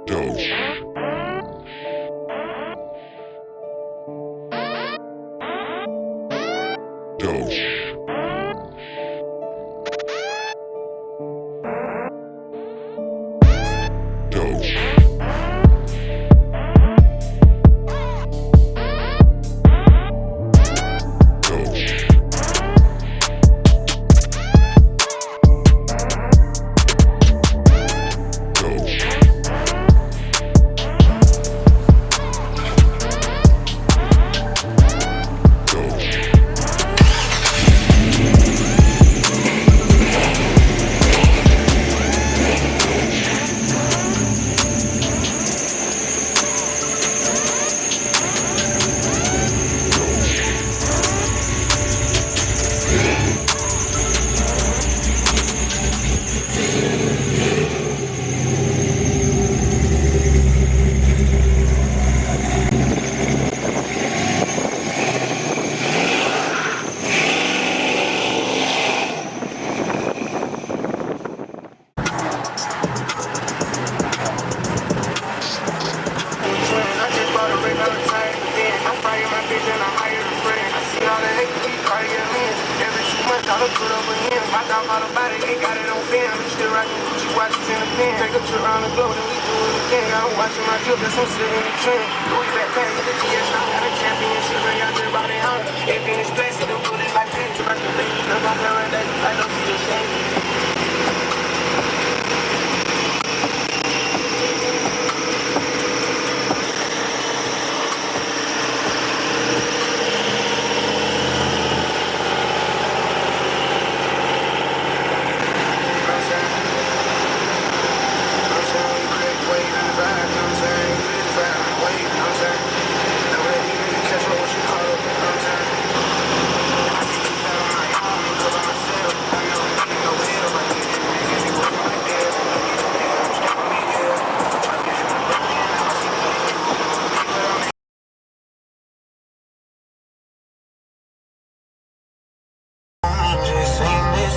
Doge. Doge. Doge. Take a trip around the globe, then we do it again. I'm watching my drip, that's I'm sitting in the trend. Louis back pack, the GS, I got a championship, I got drip out in Honda. If in this place, it do it like this. Back to the league, I'm on paradise, I don't see the shame.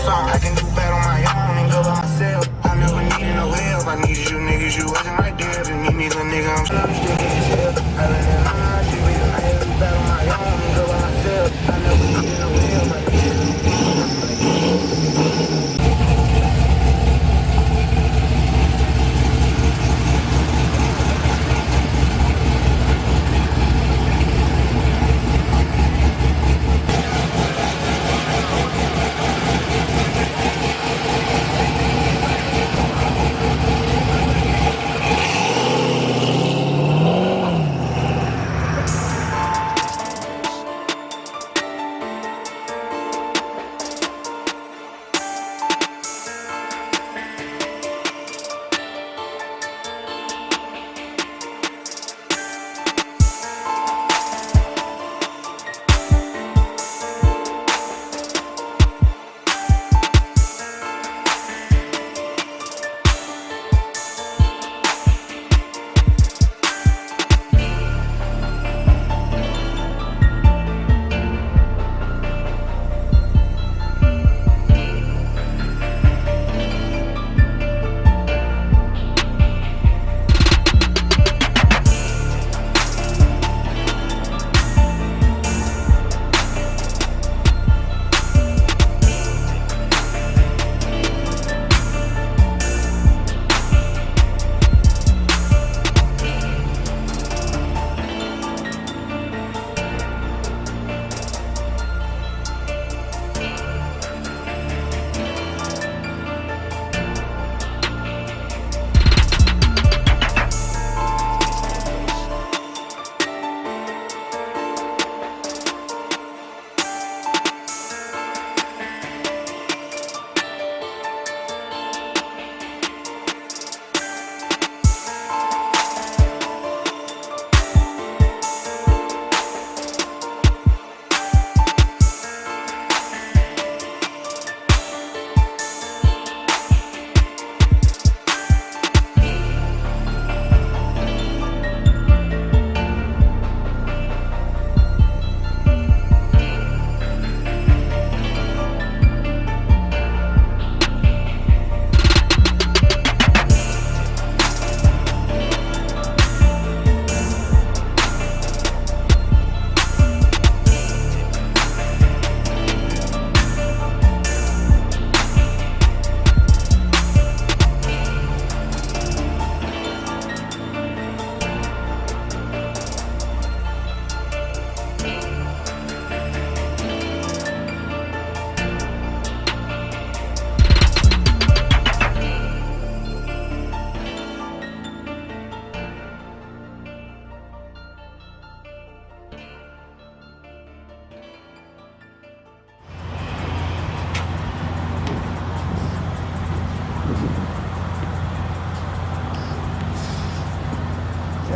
I can do bad on my own and go by myself. I never needed no help. I needed you niggas, you wasn't right there. If you need me, little nigga, I'm still getting hell. I learned that I'm not shit, but I had to do bad on my own and go by myself. I never needed no help. I needed you.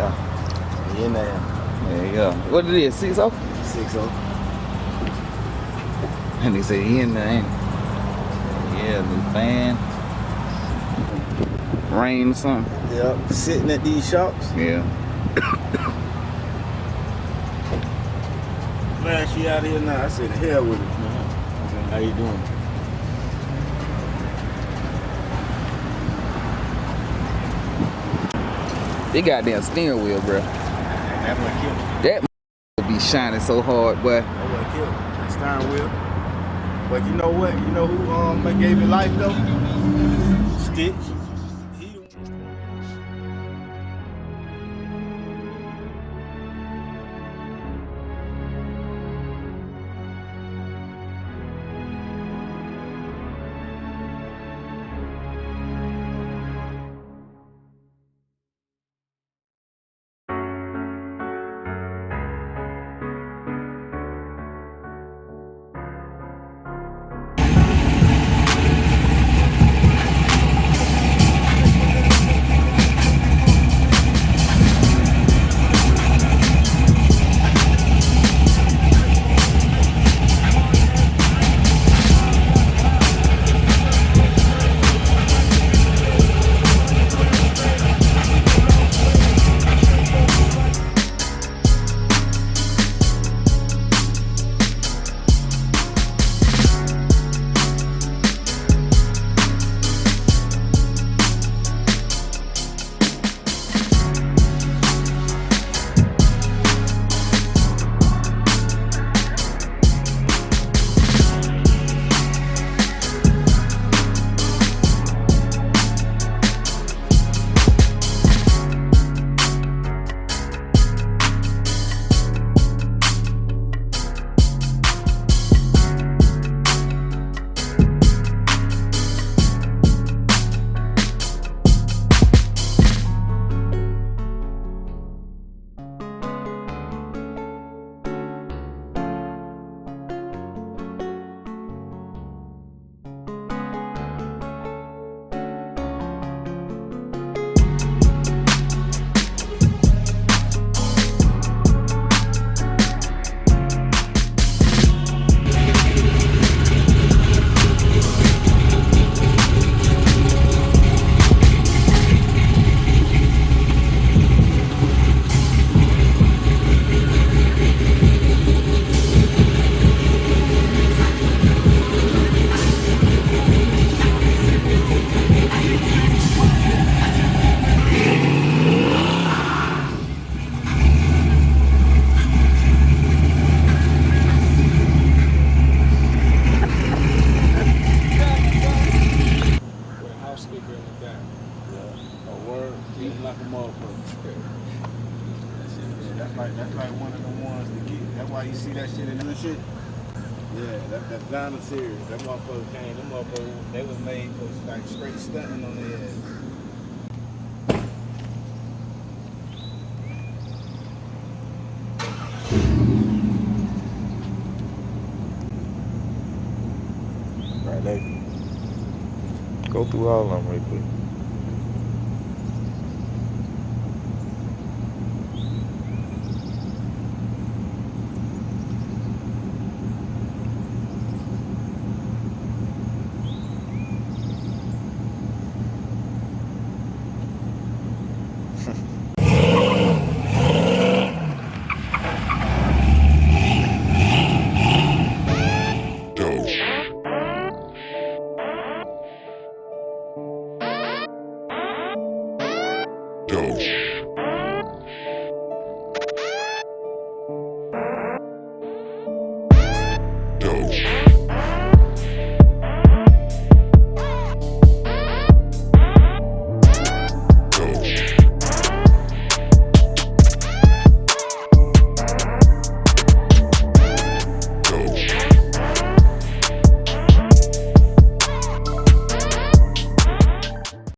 Yeah. He in there. There you go. What it is, 6-0? 6-0. And they say he in there, ain't he? Yeah, new fan. Rain or something. Yep. Sitting at these shops. Yeah. Glad she out here now. I said, hell with it. How you doing? They goddamn steering wheel, bro. That what killed me. That would be shining so hard, boy. That what killed me. That steering wheel. But you know what? You know who gave it life though? Stitch. That's like one of the ones to get. That's why you see that shit in new shit. Yeah, that diamond series. That motherfucker came. Them motherfuckers, they was made for like straight stunting on their ass. Right there. Go through all of them real quick. Doge.